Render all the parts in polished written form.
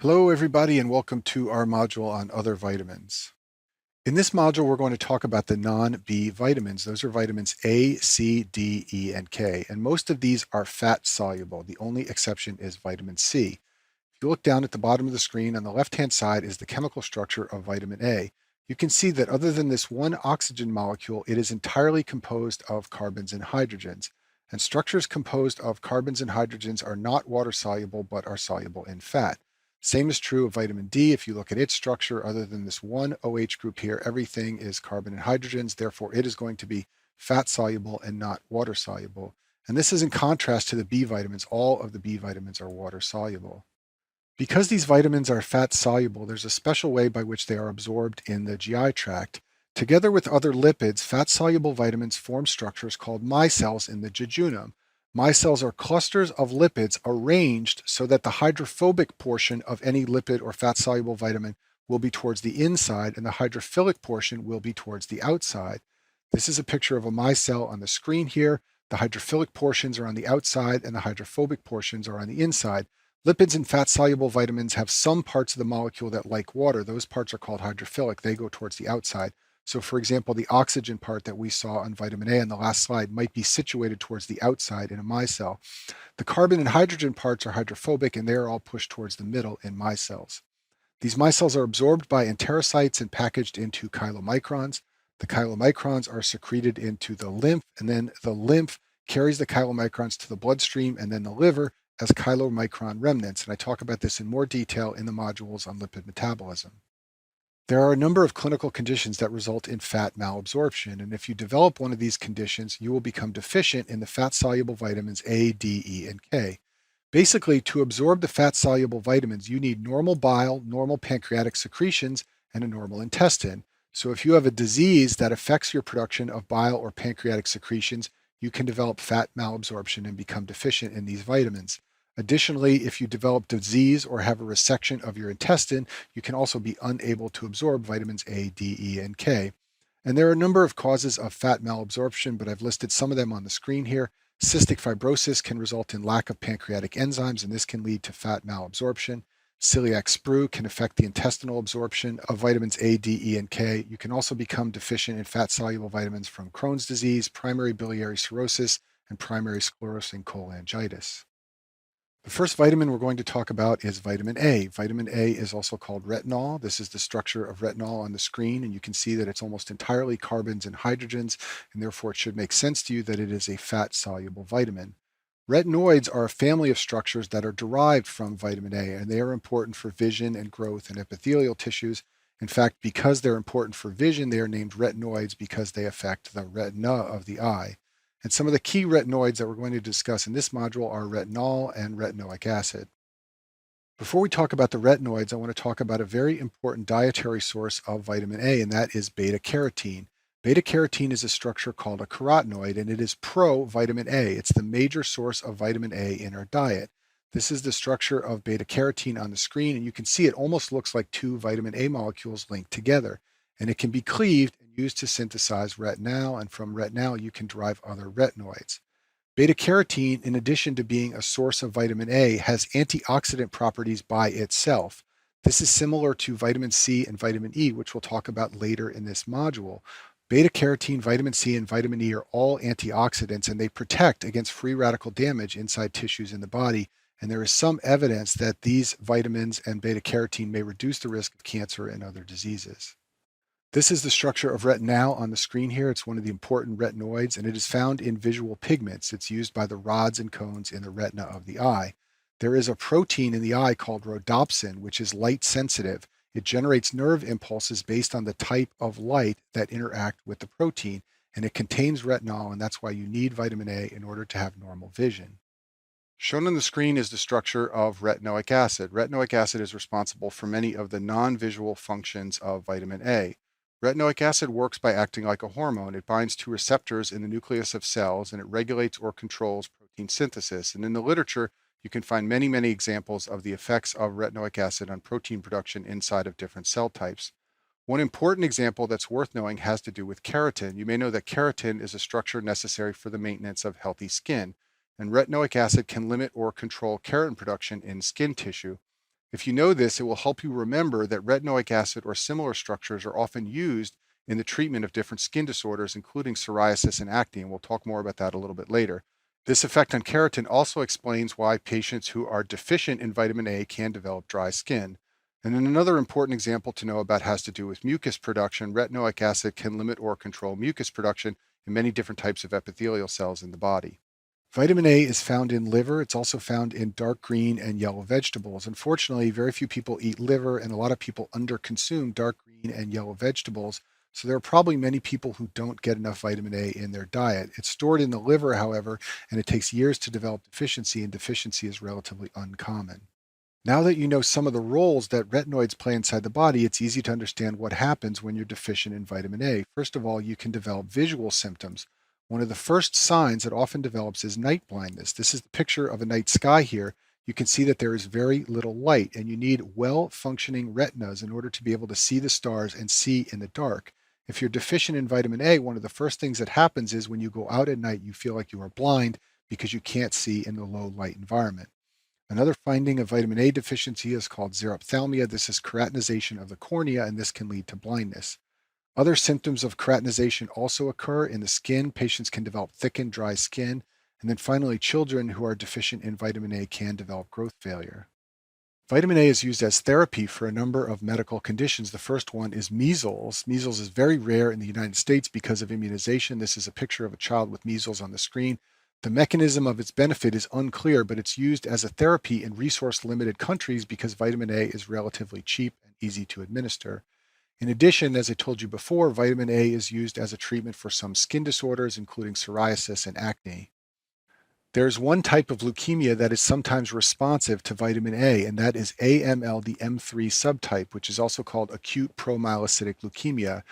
Hello everybody and welcome to our module on other vitamins. In this module we're going to talk about the non-B vitamins. Those are vitamins A, C, D, E, and K, and most of these are fat soluble. The only exception is vitamin C. If you look down at the bottom of the screen on the left-hand side is the chemical structure of vitamin A. You can see that other than this one oxygen molecule, it is entirely composed of carbons and hydrogens. And structures composed of carbons and hydrogens are not water soluble but are soluble in fat. Same is true of vitamin D. If you look at its structure, other than this one OH group here, everything is carbon and hydrogens. Therefore, it is going to be fat soluble and not water soluble. And this is in contrast to the B vitamins. All of the B vitamins are water soluble. Because these vitamins are fat soluble, there's a special way by which they are absorbed in the GI tract. Together with other lipids, fat soluble vitamins form structures called micelles in the jejunum. Micelles are clusters of lipids arranged so that the hydrophobic portion of any lipid or fat soluble vitamin will be towards the inside and the hydrophilic portion will be towards the outside. This is a picture of a micelle on the screen here. The hydrophilic portions are on the outside and the hydrophobic portions are on the inside. Lipids and fat-soluble vitamins have some parts of the molecule that like water. Those parts are called hydrophilic. They go towards the outside. So for example, the oxygen part that we saw on vitamin A on the last slide might be situated towards the outside in a micelle. The carbon and hydrogen parts are hydrophobic and they are all pushed towards the middle in micelles. These micelles are absorbed by enterocytes and packaged into chylomicrons. The chylomicrons are secreted into the lymph, and then the lymph carries the chylomicrons to the bloodstream and then the liver as chylomicron remnants. And I talk about this in more detail in the modules on lipid metabolism. There are a number of clinical conditions that result in fat malabsorption, and if you develop one of these conditions, you will become deficient in the fat-soluble vitamins A, D, E, and K. Basically, to absorb the fat-soluble vitamins, you need normal bile, normal pancreatic secretions, and a normal intestine. So if you have a disease that affects your production of bile or pancreatic secretions, you can develop fat malabsorption and become deficient in these vitamins. Additionally, if you develop disease or have a resection of your intestine, you can also be unable to absorb vitamins A, D, E, and K. And there are a number of causes of fat malabsorption, but I've listed some of them on the screen here. Cystic fibrosis can result in lack of pancreatic enzymes, and this can lead to fat malabsorption. Celiac sprue can affect the intestinal absorption of vitamins A, D, E, and K. You can also become deficient in fat-soluble vitamins from Crohn's disease, primary biliary cirrhosis, and primary sclerosing cholangitis. The first vitamin we're going to talk about is vitamin A. Vitamin A is also called retinol. This is the structure of retinol on the screen, and you can see that it's almost entirely carbons and hydrogens, and therefore it should make sense to you that it is a fat-soluble vitamin. Retinoids are a family of structures that are derived from vitamin A, and they are important for vision and growth in epithelial tissues. In fact, because they're important for vision, they are named retinoids because they affect the retina of the eye. And some of the key retinoids that we're going to discuss in this module are retinol and retinoic acid. Before we talk about the retinoids, I want to talk about a very important dietary source of vitamin A, and that is beta carotene. Beta carotene is a structure called a carotenoid, and it is pro-vitamin A. It's the major source of vitamin A in our diet. This is the structure of beta carotene on the screen, and you can see it almost looks like two vitamin A molecules linked together. And it can be cleaved and used to synthesize retinal, and from retinal you can derive other retinoids. Beta carotene, in addition to being a source of vitamin A, has antioxidant properties by itself. This is similar to vitamin C and vitamin E, which we'll talk about later in this module. Beta carotene, vitamin C, and vitamin E are all antioxidants, and they protect against free radical damage inside tissues in the body. And there is some evidence that these vitamins and beta carotene may reduce the risk of cancer and other diseases. This is the structure of retinal on the screen here. It's one of the important retinoids, and it is found in visual pigments. It's used by the rods and cones in the retina of the eye. There is a protein in the eye called rhodopsin, which is light sensitive. It generates nerve impulses based on the type of light that interact with the protein, and it contains retinol, and that's why you need vitamin A in order to have normal vision. Shown on the screen is the structure of retinoic acid. Retinoic acid is responsible for many of the non-visual functions of vitamin A. Retinoic acid works by acting like a hormone. It binds to receptors in the nucleus of cells and it regulates or controls protein synthesis. And in the literature, you can find many, many examples of the effects of retinoic acid on protein production inside of different cell types. One important example that's worth knowing has to do with keratin. You may know that keratin is a structure necessary for the maintenance of healthy skin, and retinoic acid can limit or control keratin production in skin tissue. If you know this, it will help you remember that retinoic acid or similar structures are often used in the treatment of different skin disorders, including psoriasis and acne, and we'll talk more about that a little bit later. This effect on keratin also explains why patients who are deficient in vitamin A can develop dry skin. And then another important example to know about has to do with mucus production. Retinoic acid can limit or control mucus production in many different types of epithelial cells in the body. Vitamin A is found in liver. It's also found in dark green and yellow vegetables. Unfortunately, very few people eat liver, and a lot of people underconsume dark green and yellow vegetables. So there are probably many people who don't get enough vitamin A in their diet. It's stored in the liver, however, and it takes years to develop deficiency, and deficiency is relatively uncommon. Now that you know some of the roles that retinoids play inside the body, it's easy to understand what happens when you're deficient in vitamin A. First of all, you can develop visual symptoms. One of the first signs that often develops is night blindness. This is the picture of a night sky here. You can see that there is very little light, and you need well functioning retinas in order to be able to see the stars and see in the dark. If you're deficient in vitamin A, one of the first things that happens is when you go out at night, you feel like you are blind because you can't see in the low light environment. Another finding of vitamin A deficiency is called xerophthalmia. This is keratinization of the cornea, and this can lead to blindness. Other symptoms of keratinization also occur in the skin. Patients can develop thickened, dry skin. And then finally, children who are deficient in vitamin A can develop growth failure. Vitamin A is used as therapy for a number of medical conditions. The first one is measles. Measles is very rare in the United States because of immunization. This is a picture of a child with measles on the screen. The mechanism of its benefit is unclear, but it's used as a therapy in resource limited countries because vitamin A is relatively cheap and easy to administer. In addition, as I told you before, vitamin A is used as a treatment for some skin disorders, including psoriasis and acne. There's one type of leukemia that is sometimes responsive to vitamin A, and that is AML, the M3 subtype, which is also called acute promyelocytic leukemia.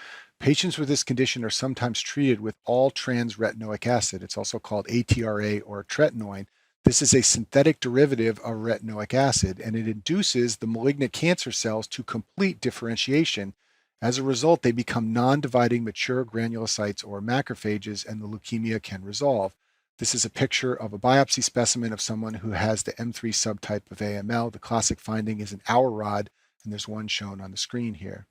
Patients with this condition are sometimes treated with all trans retinoic acid. It's also called ATRA or tretinoin. This is a synthetic derivative of retinoic acid, and it induces the malignant cancer cells to complete differentiation. As a result, they become non dividing mature granulocytes or macrophages, and the leukemia can resolve. This is a picture of a biopsy specimen of someone who has the M3 subtype of AML. The classic finding is an hour rod, and there's one shown on the screen here.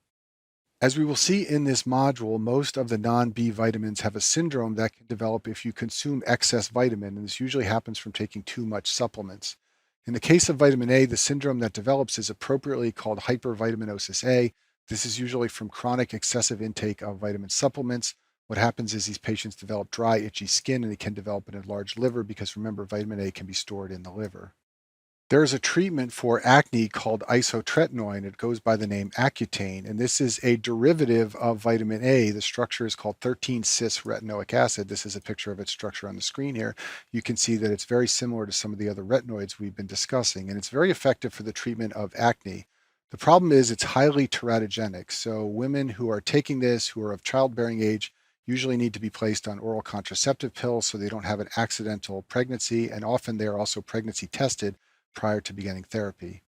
As we will see in this module, most of the non-B vitamins have a syndrome that can develop if you consume excess vitamin, and this usually happens from taking too much supplements. In the case of vitamin A, the syndrome that develops is appropriately called hypervitaminosis A. This is usually from chronic excessive intake of vitamin supplements. What happens is these patients develop dry, itchy skin, and they can develop an enlarged liver because remember, vitamin A can be stored in the liver. There is a treatment for acne called isotretinoin. It goes by the name Accutane, and this is a derivative of vitamin A. The structure is called 13-cis retinoic acid. This is a picture of its structure on the screen here. You can see that it's very similar to some of the other retinoids we've been discussing, and it's very effective for the treatment of acne. The problem is it's highly teratogenic, so women who are taking this, who are of childbearing age, usually need to be placed on oral contraceptive pills so they don't have an accidental pregnancy, and often they are also pregnancy tested prior to beginning therapy.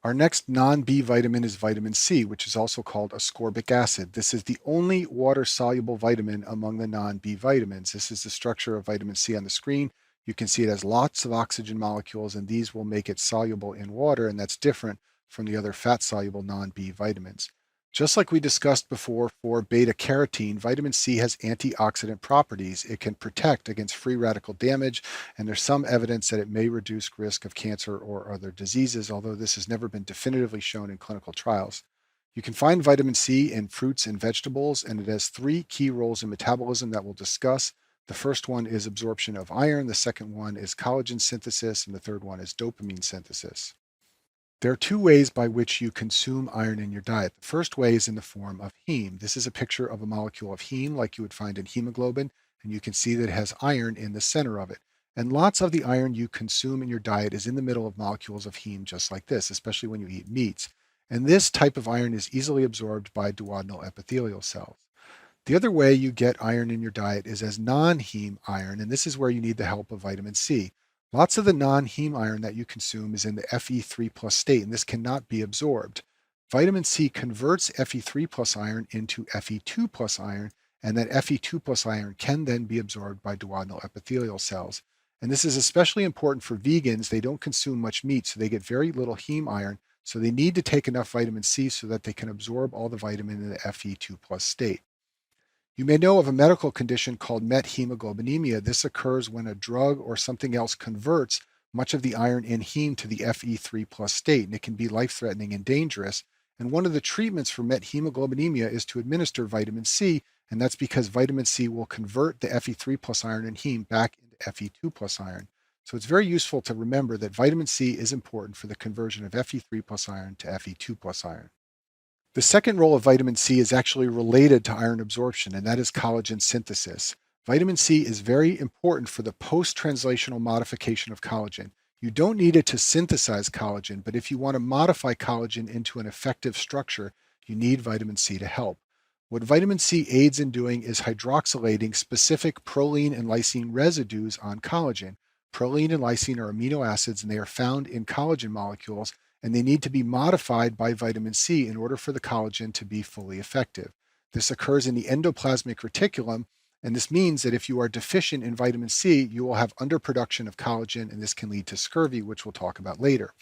Our next non-B vitamin is vitamin C, which is also called ascorbic acid. This is the only water-soluble vitamin among the non-B vitamins. This is the structure of vitamin C on the screen. You can see it has lots of oxygen molecules, and these will make it soluble in water, and that's different from the other fat-soluble non-B vitamins. Just like we discussed before for beta carotene, vitamin C has antioxidant properties. It can protect against free radical damage, and there's some evidence that it may reduce risk of cancer or other diseases, although this has never been definitively shown in clinical trials. You can find vitamin C in fruits and vegetables, and it has three key roles in metabolism that we'll discuss. The first one is absorption of iron, the second one is collagen synthesis, and the third one is dopamine synthesis. There are two ways by which you consume iron in your diet. The first way is in the form of heme. This is a picture of a molecule of heme like you would find in hemoglobin, and you can see that it has iron in the center of it. And lots of the iron you consume in your diet is in the middle of molecules of heme just like this, especially when you eat meats. And this type of iron is easily absorbed by duodenal epithelial cells. The other way you get iron in your diet is as non-heme iron, and this is where you need the help of vitamin C. Lots of the non-heme iron that you consume is in the Fe3 plus state, and this cannot be absorbed. Vitamin C converts Fe3 plus iron into Fe2 plus iron, and that Fe2 plus iron can then be absorbed by duodenal epithelial cells. And this is especially important for vegans. They don't consume much meat, so they get very little heme iron, So they need to take enough vitamin C so that they can absorb all the vitamin in the Fe2 plus state. You may know of a medical condition called methemoglobinemia. This occurs when a drug or something else converts much of the iron in heme to the Fe3 plus state, and it can be life-threatening and dangerous. And one of the treatments for methemoglobinemia is to administer vitamin C, and that's because vitamin C will convert the Fe3 plus iron in heme back into Fe2 plus iron. So it's very useful to remember that vitamin C is important for the conversion of Fe3 plus iron to Fe2 plus iron. The second role of vitamin C is actually related to iron absorption, and that is collagen synthesis. Vitamin C is very important for the post-translational modification of collagen. You don't need it to synthesize collagen, but if you want to modify collagen into an effective structure, you need vitamin C to help. What vitamin C aids in doing is hydroxylating specific proline and lysine residues on collagen. Proline and lysine are amino acids, and they are found in collagen molecules, and they need to be modified by vitamin C in order for the collagen to be fully effective. This occurs in the endoplasmic reticulum, and this means that if you are deficient in vitamin C, you will have underproduction of collagen, and this can lead to scurvy, which we'll talk about later.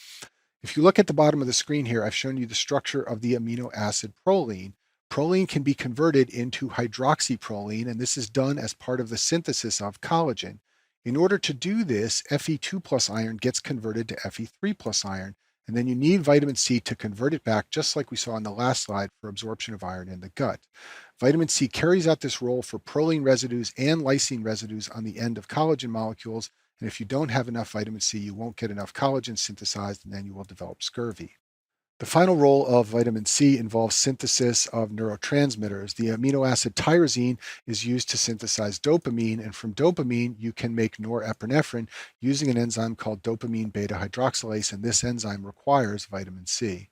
If you look at the bottom of the screen here, I've shown you the structure of the amino acid proline. Proline can be converted into hydroxyproline, and this is done as part of the synthesis of collagen. In order to do this, Fe2 plus iron gets converted to Fe3 plus iron, and then you need vitamin C to convert it back, just like we saw in the last slide, for absorption of iron in the gut. Vitamin C carries out this role for proline residues and lysine residues on the end of collagen molecules, and if you don't have enough vitamin C, you won't get enough collagen synthesized, and then you will develop scurvy. The final role of vitamin C involves synthesis of neurotransmitters. The amino acid tyrosine is used to synthesize dopamine, and from dopamine, you can make norepinephrine using an enzyme called dopamine beta hydroxylase, and this enzyme requires vitamin C.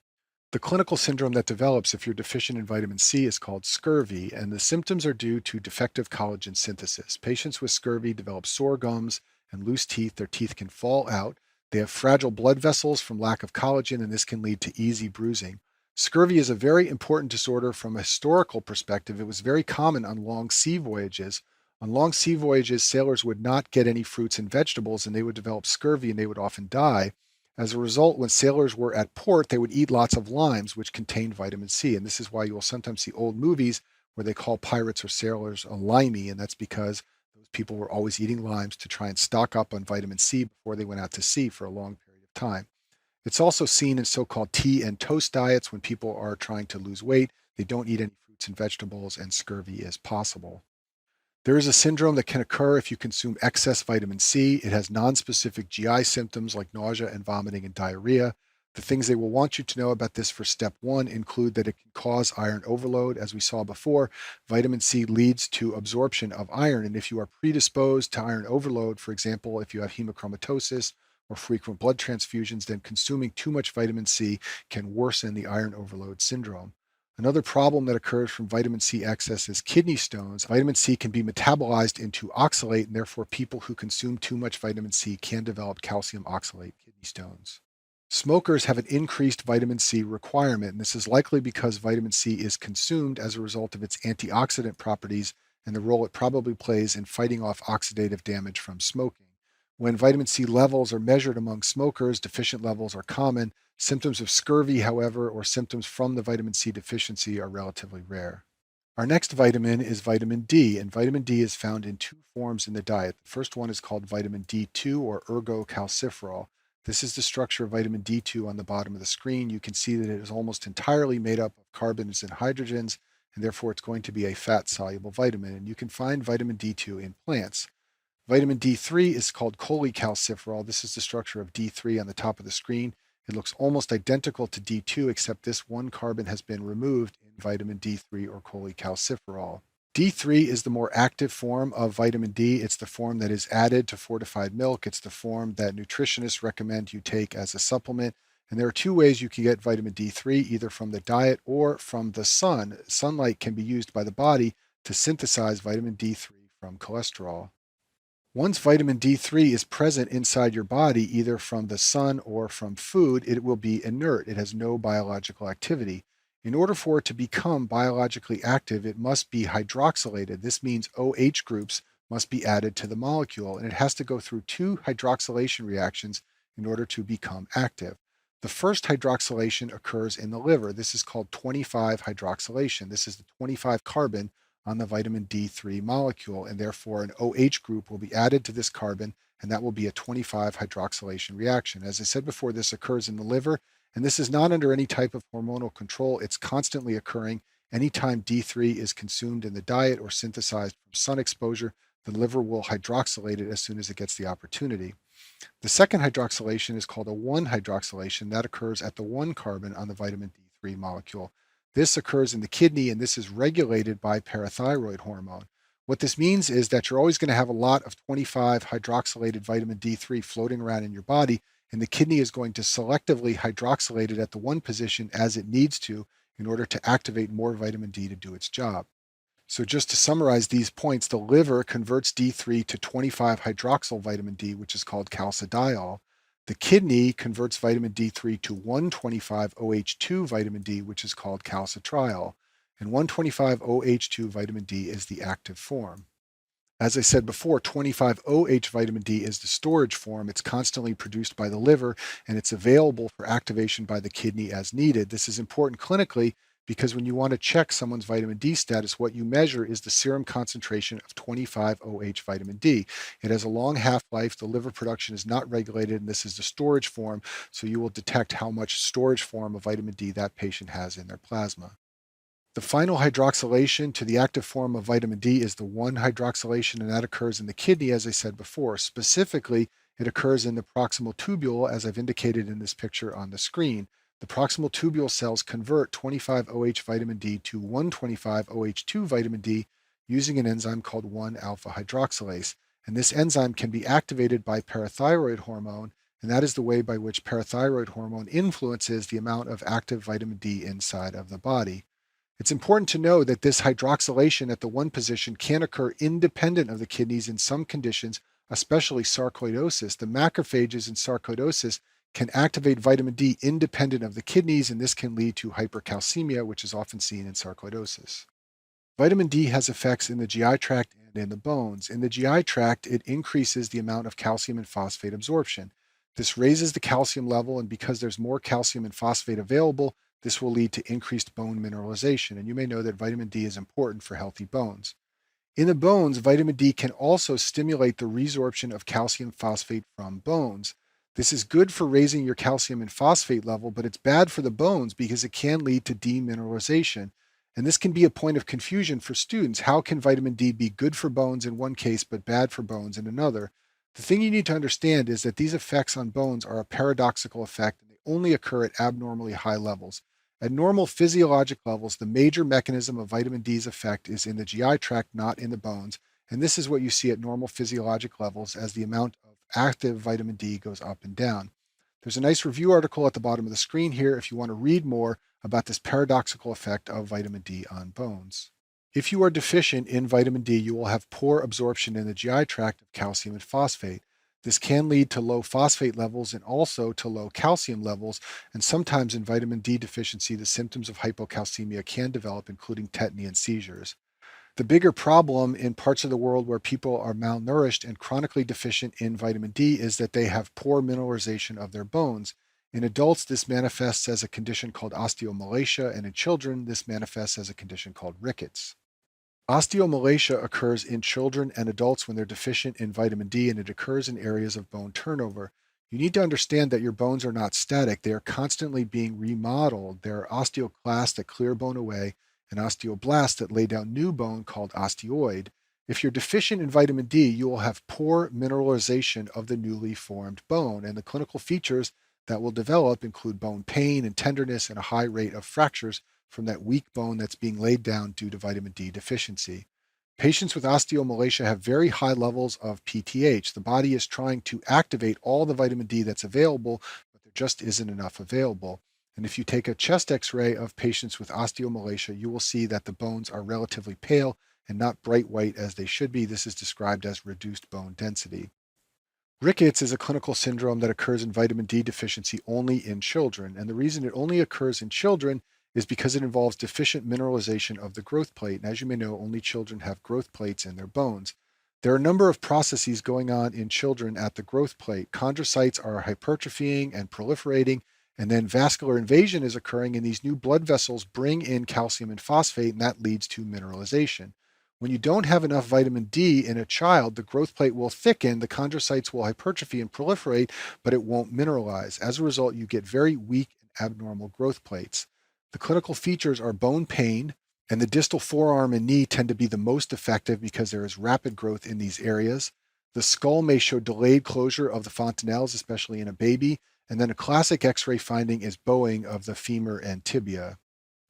The clinical syndrome that develops if you're deficient in vitamin C is called scurvy, and the symptoms are due to defective collagen synthesis. Patients with scurvy develop sore gums and loose teeth. Their teeth can fall out. They have fragile blood vessels from lack of collagen, and this can lead to easy bruising. Scurvy is a very important disorder from a historical perspective. It was very common on long sea voyages. On long sea voyages, sailors would not get any fruits and vegetables, and they would develop scurvy, and they would often die. As a result, when sailors were at port, they would eat lots of limes, which contained vitamin C. And this is why you will sometimes see old movies where they call pirates or sailors a limey, and that's because those people were always eating limes to try and stock up on vitamin C before they went out to sea for a long period of time. It's also seen in so-called tea and toast diets when people are trying to lose weight. They don't eat any fruits and vegetables, and scurvy is possible. There is a syndrome that can occur if you consume excess vitamin C. It has nonspecific GI symptoms like nausea and vomiting and diarrhea. The things they will want you to know about this for step one include that it can cause iron overload. As we saw before, vitamin C leads to absorption of iron. And if you are predisposed to iron overload, for example, if you have hemochromatosis or frequent blood transfusions, then consuming too much vitamin C can worsen the iron overload syndrome. Another problem that occurs from vitamin C excess is kidney stones. Vitamin C can be metabolized into oxalate, and therefore people who consume too much vitamin C can develop calcium oxalate kidney stones. Smokers have an increased vitamin C requirement, and this is likely because vitamin C is consumed as a result of its antioxidant properties and the role it probably plays in fighting off oxidative damage from smoking. When vitamin C levels are measured among smokers, deficient levels are common. Symptoms of scurvy, however, or symptoms from the vitamin C deficiency are relatively rare. Our next vitamin is vitamin D, and vitamin D is found in two forms in the diet. The first one is called vitamin D2 or ergocalciferol. This is the structure of vitamin D2 on the bottom of the screen. You can see that it is almost entirely made up of carbons and hydrogens, and therefore it's going to be a fat-soluble vitamin. And you can find vitamin D2 in plants. Vitamin D3 is called cholecalciferol. This is the structure of D3 on the top of the screen. It looks almost identical to D2, except this one carbon has been removed in vitamin D3 or cholecalciferol. D3 is the more active form of vitamin D. It's the form that is added to fortified milk. It's the form that nutritionists recommend you take as a supplement. And there are two ways you can get vitamin D3, either from the diet or from the sun. Sunlight can be used by the body to synthesize vitamin D3 from cholesterol. Once vitamin D3 is present inside your body, either from the sun or from food, it will be inert. It has no biological activity. In order for it to become biologically active, it must be hydroxylated. This means OH groups must be added to the molecule, and it has to go through two hydroxylation reactions in order to become active. The first hydroxylation occurs in the liver. This is called 25 hydroxylation. This is the 25 carbon on the vitamin D3 molecule, and therefore an OH group will be added to this carbon, and that will be a 25 hydroxylation reaction. As I said before, this occurs in the liver, and this is not under any type of hormonal control. It's constantly occurring. Anytime D3 is consumed in the diet or synthesized from sun exposure, the liver will hydroxylate it as soon as it gets the opportunity. The second hydroxylation is called a 1-hydroxylation. That occurs at the 1 carbon on the vitamin D3 molecule. This occurs in the kidney, and this is regulated by parathyroid hormone. What this means is that you're always going to have a lot of 25 hydroxylated vitamin D3 floating around in your body, and the kidney is going to selectively hydroxylate it at the 1 position as it needs to in order to activate more vitamin D to do its job. So just to summarize these points, the liver converts D3 to 25 hydroxyl vitamin D, which is called calcidiol. The kidney converts vitamin D3 to 125 OH2 vitamin D, which is called calcitriol. And 125 OH2 vitamin D is the active form. As I said before, 25-OH vitamin D is the storage form. It's constantly produced by the liver, and it's available for activation by the kidney as needed. This is important clinically because when you want to check someone's vitamin D status, what you measure is the serum concentration of 25-OH vitamin D. It has a long half-life. The liver production is not regulated, and this is the storage form, so you will detect how much storage form of vitamin D that patient has in their plasma. The final hydroxylation to the active form of vitamin D is the 1-hydroxylation, and that occurs in the kidney, as I said before. Specifically, it occurs in the proximal tubule, as I've indicated in this picture on the screen. The proximal tubule cells convert 25-OH vitamin D to 125-OH2 vitamin D using an enzyme called 1-alpha hydroxylase. And this enzyme can be activated by parathyroid hormone, and that is the way by which parathyroid hormone influences the amount of active vitamin D inside of the body. It's important to know that this hydroxylation at the 1 position can occur independent of the kidneys in some conditions, especially sarcoidosis. The macrophages in sarcoidosis can activate vitamin D independent of the kidneys, and this can lead to hypercalcemia, which is often seen in sarcoidosis. Vitamin D has effects in the GI tract and in the bones. In the GI tract, it increases the amount of calcium and phosphate absorption. This raises the calcium level, and because there's more calcium and phosphate available, this will lead to increased bone mineralization. And you may know that vitamin D is important for healthy bones. In the bones, vitamin D can also stimulate the resorption of calcium phosphate from bones. This is good for raising your calcium and phosphate level, but it's bad for the bones because it can lead to demineralization. And this can be a point of confusion for students. How can vitamin D be good for bones in one case but bad for bones in another? The thing you need to understand is that these effects on bones are a paradoxical effect, and they only occur at abnormally high levels. At normal physiologic levels, the major mechanism of vitamin D's effect is in the GI tract, not in the bones. And this is what you see at normal physiologic levels as the amount of active vitamin D goes up and down. There's a nice review article at the bottom of the screen here if you want to read more about this paradoxical effect of vitamin D on bones. If you are deficient in vitamin D, you will have poor absorption in the GI tract of calcium and phosphate. This can lead to low phosphate levels and also to low calcium levels, and sometimes in vitamin D deficiency, the symptoms of hypocalcemia can develop, including tetany and seizures. The bigger problem in parts of the world where people are malnourished and chronically deficient in vitamin D is that they have poor mineralization of their bones. In adults, this manifests as a condition called osteomalacia, and in children, this manifests as a condition called rickets. Osteomalacia occurs in children and adults when they're deficient in vitamin D, and it occurs in areas of bone turnover. You need to understand that your bones are not static. They are constantly being remodeled. There are osteoclasts that clear bone away and osteoblasts that lay down new bone called osteoid. If you're deficient in vitamin D, you will have poor mineralization of the newly formed bone, and the clinical features that will develop include bone pain and tenderness and a high rate of fractures from that weak bone that's being laid down due to vitamin D deficiency. Patients with osteomalacia have very high levels of PTH. The body is trying to activate all the vitamin D that's available, but there just isn't enough available. And if you take a chest x-ray of patients with osteomalacia, you will see that the bones are relatively pale and not bright white as they should be. This is described as reduced bone density. Rickets is a clinical syndrome that occurs in vitamin D deficiency only in children, and the reason it only occurs in children is because it involves deficient mineralization of the growth plate. And as you may know, only children have growth plates in their bones. There are a number of processes going on in children at the growth plate. Chondrocytes are hypertrophying and proliferating, And then vascular invasion is occurring, and these new blood vessels bring in calcium and phosphate, and that leads to mineralization. When you don't have enough vitamin D in a child, the growth plate will thicken, the chondrocytes will hypertrophy and proliferate, but it won't mineralize. As a result, you get very weak and abnormal growth plates. The clinical features are bone pain, and the distal forearm and knee tend to be the most effective because there is rapid growth in these areas. The skull may show delayed closure of the fontanelles, especially in a baby, and then a classic X-ray finding is bowing of the femur and tibia.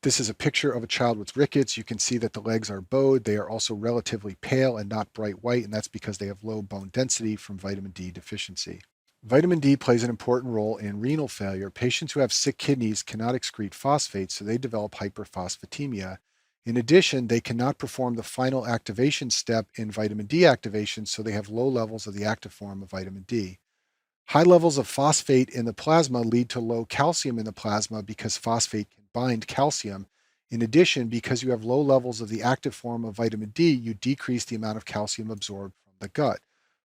This is a picture of a child with rickets. You can see that the legs are bowed. They are also relatively pale and not bright white, and that's because they have low bone density from vitamin D deficiency. Vitamin D plays an important role in renal failure. Patients who have sick kidneys cannot excrete phosphate, so they develop hyperphosphatemia. In addition, they cannot perform the final activation step in vitamin D activation, so they have low levels of the active form of vitamin D. High levels of phosphate in the plasma lead to low calcium in the plasma because phosphate can bind calcium. In addition, because you have low levels of the active form of vitamin D, you decrease the amount of calcium absorbed from the gut.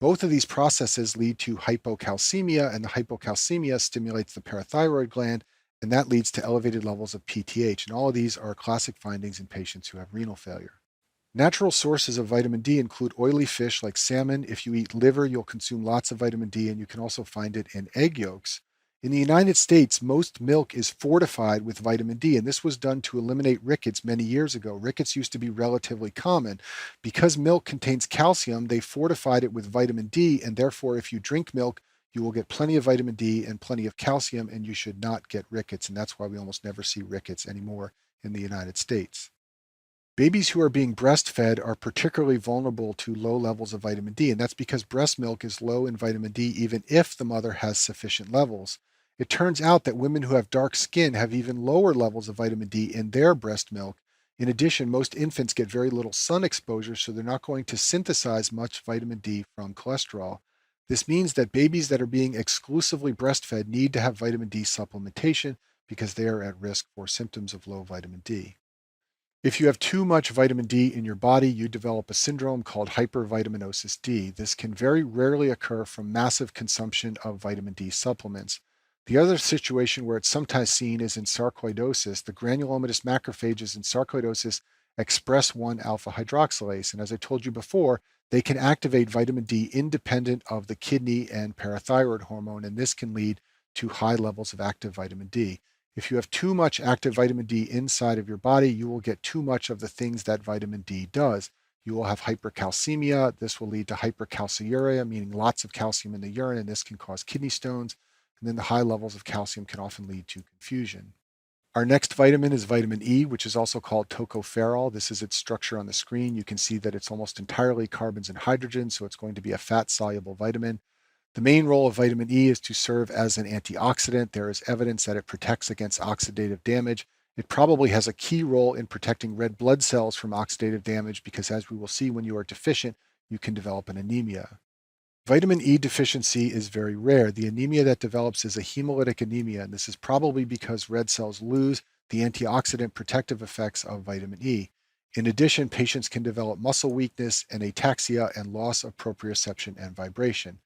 Both of these processes lead to hypocalcemia, and the hypocalcemia stimulates the parathyroid gland, and that leads to elevated levels of PTH. And all of these are classic findings in patients who have renal failure. Natural sources of vitamin D include oily fish like salmon. If you eat liver, you'll consume lots of vitamin D, and you can also find it in egg yolks. In the United States, most milk is fortified with vitamin D, and this was done to eliminate rickets many years ago. Rickets used to be relatively common. Because milk contains calcium, they fortified it with vitamin D, and therefore, if you drink milk, you will get plenty of vitamin D and plenty of calcium, and you should not get rickets. And that's why we almost never see rickets anymore in the United States. Babies who are being breastfed are particularly vulnerable to low levels of vitamin D, and that's because breast milk is low in vitamin D even if the mother has sufficient levels. It turns out that women who have dark skin have even lower levels of vitamin D in their breast milk. In addition, most infants get very little sun exposure, so they're not going to synthesize much vitamin D from cholesterol. This means that babies that are being exclusively breastfed need to have vitamin D supplementation because they are at risk for symptoms of low vitamin D. If you have too much vitamin D in your body, you develop a syndrome called hypervitaminosis D. This can very rarely occur from massive consumption of vitamin D supplements. The other situation where it's sometimes seen is in sarcoidosis. The granulomatous macrophages in sarcoidosis express 1 alpha hydroxylase. And as I told you before, they can activate vitamin D independent of the kidney and parathyroid hormone, and this can lead to high levels of active vitamin D. If you have too much active vitamin D inside of your body, you will get too much of the things that vitamin D does. You will have hypercalcemia. This will lead to hypercalciuria, meaning lots of calcium in the urine, and this can cause kidney stones. And then the high levels of calcium can often lead to confusion. Our next vitamin is vitamin E, which is also called tocopherol. This is its structure on the screen. You can see that it's almost entirely carbons and hydrogen, so it's going to be a fat-soluble vitamin. The main role of vitamin E is to serve as an antioxidant. There is evidence that it protects against oxidative damage. It probably has a key role in protecting red blood cells from oxidative damage because, as we will see, when you are deficient, you can develop an anemia. Vitamin E deficiency is very rare. The anemia that develops is a hemolytic anemia, and this is probably because red cells lose the antioxidant protective effects of vitamin E. In addition, patients can develop muscle weakness and ataxia and loss of proprioception and vibration.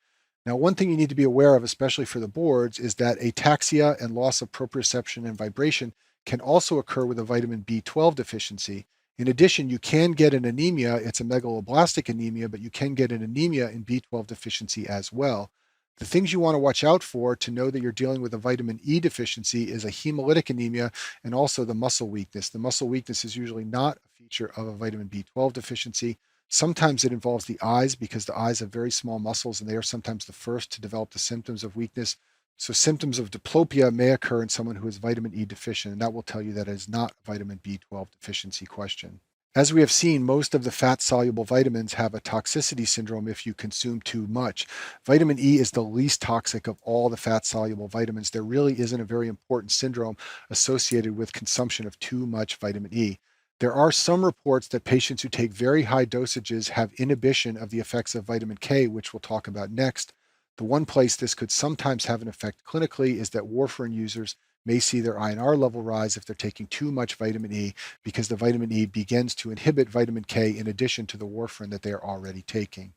Now, one thing you need to be aware of, especially for the boards, is that ataxia and loss of proprioception and vibration can also occur with a vitamin B12 deficiency. In addition, you can get an anemia. It's a megaloblastic anemia, but you can get an anemia in B12 deficiency as well. The things you want to watch out for to know that you're dealing with a vitamin E deficiency is a hemolytic anemia and also the muscle weakness. The muscle weakness is usually not a feature of a vitamin B12 deficiency. Sometimes it involves the eyes because the eyes have very small muscles and they are sometimes the first to develop the symptoms of weakness. So symptoms of diplopia may occur in someone who is vitamin E deficient, and that will tell you that it is not a vitamin B12 deficiency question. As we have seen, most of the fat-soluble vitamins have a toxicity syndrome if you consume too much. Vitamin E is the least toxic of all the fat-soluble vitamins. There really isn't a very important syndrome associated with consumption of too much vitamin E. There are some reports that patients who take very high dosages have inhibition of the effects of vitamin K, which we'll talk about next. The one place this could sometimes have an effect clinically is that warfarin users may see their INR level rise if they're taking too much vitamin E because the vitamin E begins to inhibit vitamin K in addition to the warfarin that they are already taking.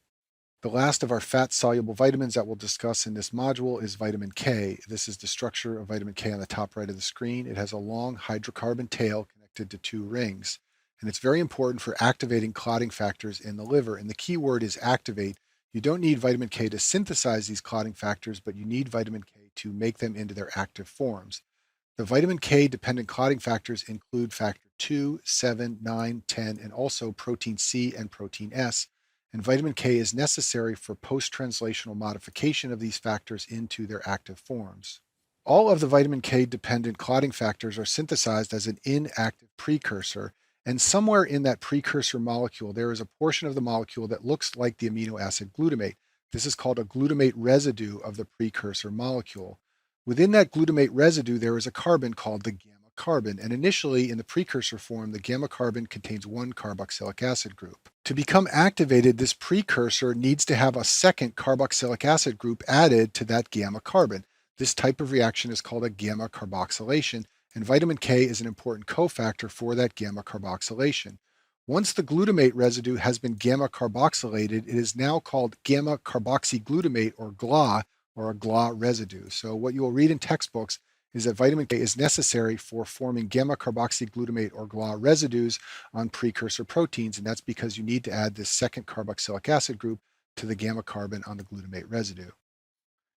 The last of our fat-soluble vitamins that we'll discuss in this module is vitamin K. This is the structure of vitamin K on the top right of the screen. It has a long hydrocarbon tail connected to two rings, and it's very important for activating clotting factors in the liver. And the key word is activate. You don't need vitamin K to synthesize these clotting factors, but you need vitamin K to make them into their active forms. The vitamin K dependent clotting factors include factor 2, 7, 9, 10, and also protein C and protein S. And vitamin K is necessary for post-translational modification of these factors into their active forms. All of the vitamin K dependent clotting factors are synthesized as an inactive precursor, and somewhere in that precursor molecule, there is a portion of the molecule that looks like the amino acid glutamate. This is called a glutamate residue of the precursor molecule. Within that glutamate residue, there is a carbon called the gamma carbon, and initially in the precursor form, the gamma carbon contains one carboxylic acid group. To become activated, this precursor needs to have a second carboxylic acid group added to that gamma carbon. This type of reaction is called a gamma carboxylation, and vitamin K is an important cofactor for that gamma carboxylation. Once the glutamate residue has been gamma carboxylated, it is now called gamma carboxyglutamate or GLA, or a GLA residue. So what you will read in textbooks is that vitamin K is necessary for forming gamma carboxyglutamate or GLA residues on precursor proteins, and that's because you need to add this second carboxylic acid group to the gamma carbon on the glutamate residue.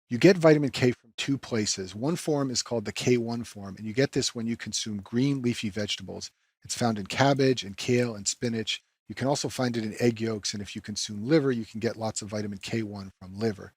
You get vitamin K from two places. One form is called the K1 form, and you get this when you consume green leafy vegetables. It's found in cabbage and kale and spinach. You can also find it in egg yolks, and if you consume liver, you can get lots of vitamin K1 from liver.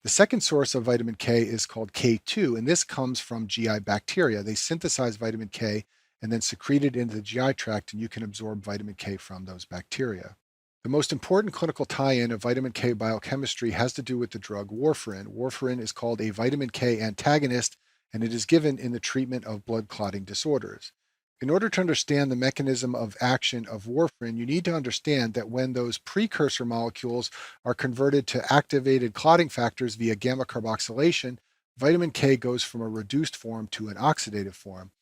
The second source of vitamin K is called K2, and this comes from GI bacteria. They synthesize vitamin K and then secrete it into the GI tract, and you can absorb vitamin K from those bacteria. The most important clinical tie-in of vitamin K biochemistry has to do with the drug warfarin. Warfarin is called a vitamin K antagonist, and it is given in the treatment of blood clotting disorders. In order to understand the mechanism of action of warfarin, you need to understand that when those precursor molecules are converted to activated clotting factors via gamma carboxylation, vitamin K goes from a reduced form to an oxidative form.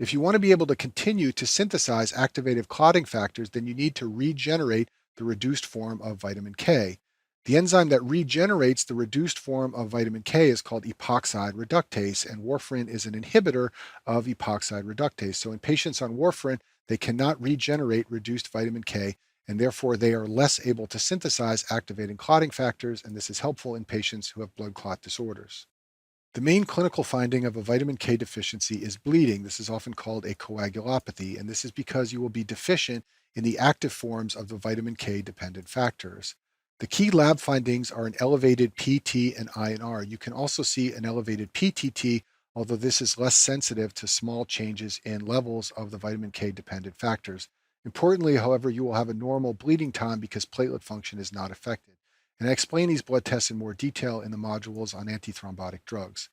If you want to be able to continue to synthesize activated clotting factors, then you need to regenerate the reduced form of vitamin K. The enzyme that regenerates the reduced form of vitamin K is called epoxide reductase, and warfarin is an inhibitor of epoxide reductase. So in patients on warfarin, they cannot regenerate reduced vitamin K, and therefore they are less able to synthesize activating clotting factors, and this is helpful in patients who have blood clot disorders. The main clinical finding of a vitamin K deficiency is bleeding. This is often called a coagulopathy, and this is because you will be deficient in the active forms of the vitamin K dependent factors. The key lab findings are an elevated PT and INR. You can also see an elevated PTT, although this is less sensitive to small changes in levels of the vitamin K dependent factors. Importantly, however, you will have a normal bleeding time because platelet function is not affected. And I explain these blood tests in more detail in the modules on antithrombotic drugs.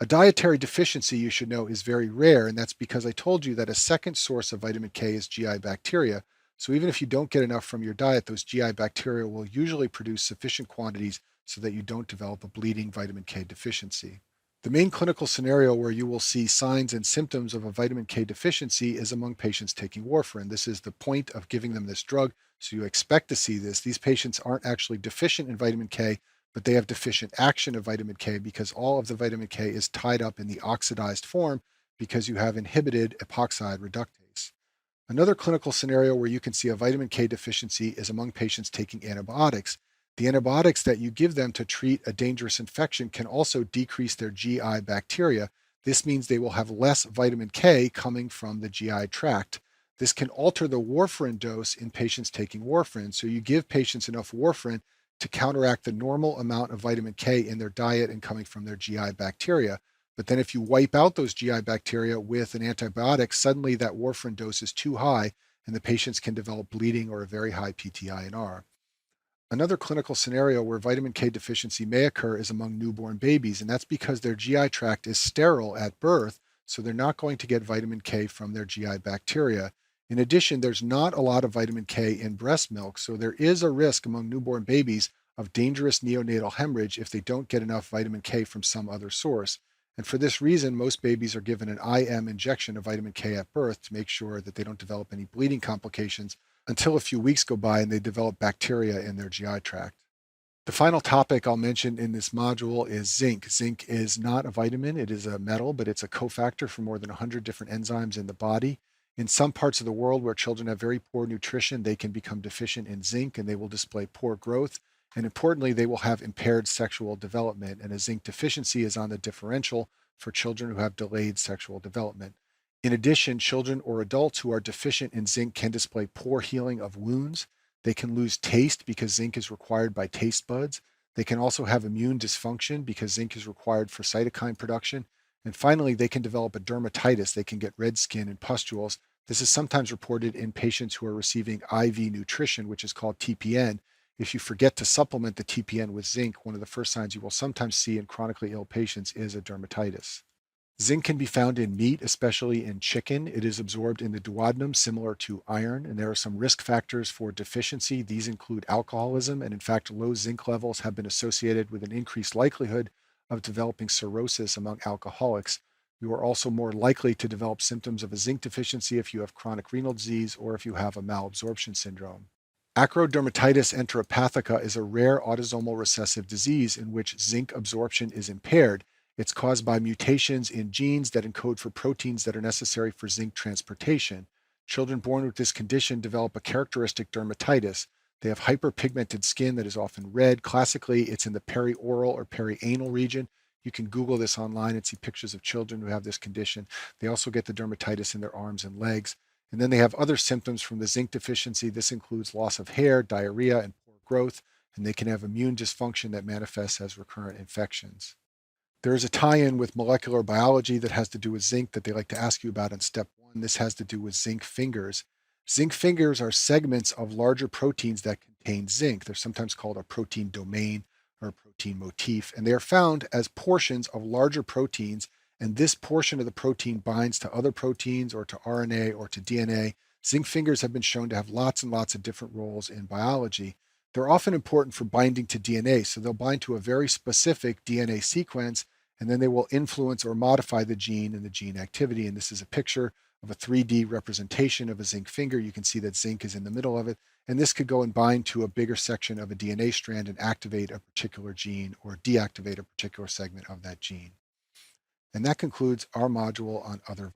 A dietary deficiency, you should know, is very rare, and that's because I told you that a second source of vitamin K is GI bacteria. So even if you don't get enough from your diet, those GI bacteria will usually produce sufficient quantities so that you don't develop a bleeding vitamin K deficiency. The main clinical scenario where you will see signs and symptoms of a vitamin K deficiency is among patients taking warfarin. This is the point of giving them this drug, so you expect to see this. These patients aren't actually deficient in vitamin K, but they have deficient action of vitamin K because all of the vitamin K is tied up in the oxidized form because you have inhibited epoxide reductase. Another clinical scenario where you can see a vitamin K deficiency is among patients taking antibiotics. The antibiotics that you give them to treat a dangerous infection can also decrease their GI bacteria. This means they will have less vitamin K coming from the GI tract. This can alter the warfarin dose in patients taking warfarin. So you give patients enough warfarin to counteract the normal amount of vitamin K in their diet and coming from their GI bacteria. But then if you wipe out those GI bacteria with an antibiotic, suddenly that warfarin dose is too high and the patients can develop bleeding or a very high PTINR. Another clinical scenario where vitamin K deficiency may occur is among newborn babies, and that's because their GI tract is sterile at birth, so they're not going to get vitamin K from their GI bacteria. In addition, there's not a lot of vitamin K in breast milk, so there is a risk among newborn babies of dangerous neonatal hemorrhage if they don't get enough vitamin K from some other source. And for this reason, most babies are given an IM injection of vitamin K at birth to make sure that they don't develop any bleeding complications until a few weeks go by and they develop bacteria in their GI tract. The final topic I'll mention in this module is zinc. Zinc is not a vitamin, it is a metal, but it's a cofactor for more than 100 different enzymes in the body. In some parts of the world where children have very poor nutrition, they can become deficient in zinc and they will display poor growth. And importantly, they will have impaired sexual development. And a zinc deficiency is on the differential for children who have delayed sexual development. In addition, children or adults who are deficient in zinc can display poor healing of wounds. They can lose taste because zinc is required by taste buds. They can also have immune dysfunction because zinc is required for cytokine production. And finally, they can develop a dermatitis. They can get red skin and pustules. This is sometimes reported in patients who are receiving IV nutrition, which is called TPN. If you forget to supplement the TPN with zinc, one of the first signs you will sometimes see in chronically ill patients is a dermatitis. Zinc can be found in meat, especially in chicken. It is absorbed in the duodenum, similar to iron, and there are some risk factors for deficiency. These include alcoholism, and in fact, low zinc levels have been associated with an increased likelihood of developing cirrhosis among alcoholics. You are also more likely to develop symptoms of a zinc deficiency if you have chronic renal disease or if you have a malabsorption syndrome. Acrodermatitis enteropathica is a rare autosomal recessive disease in which zinc absorption is impaired. It's caused by mutations in genes that encode for proteins that are necessary for zinc transportation. Children born with this condition develop a characteristic dermatitis. They have hyperpigmented skin that is often red. Classically, it's in the perioral or perianal region. You can Google this online and see pictures of children who have this condition. They also get the dermatitis in their arms and legs. And then they have other symptoms from the zinc deficiency. This includes loss of hair, diarrhea, and poor growth. And they can have immune dysfunction that manifests as recurrent infections. There is a tie-in with molecular biology that has to do with zinc that they like to ask you about in step one. This has to do with zinc fingers. Zinc fingers are segments of larger proteins that contain zinc. They're sometimes called a protein domain or a protein motif, and they are found as portions of larger proteins. And this portion of the protein binds to other proteins or to RNA or to DNA. Zinc fingers have been shown to have lots and lots of different roles in biology. They're often important for binding to DNA, so they'll bind to a very specific DNA sequence and then they will influence or modify the gene and the gene activity. And this is a picture of a 3D representation of a zinc finger. You can see that zinc is in the middle of it. And this could go and bind to a bigger section of a DNA strand and activate a particular gene or deactivate a particular segment of that gene. And that concludes our module on other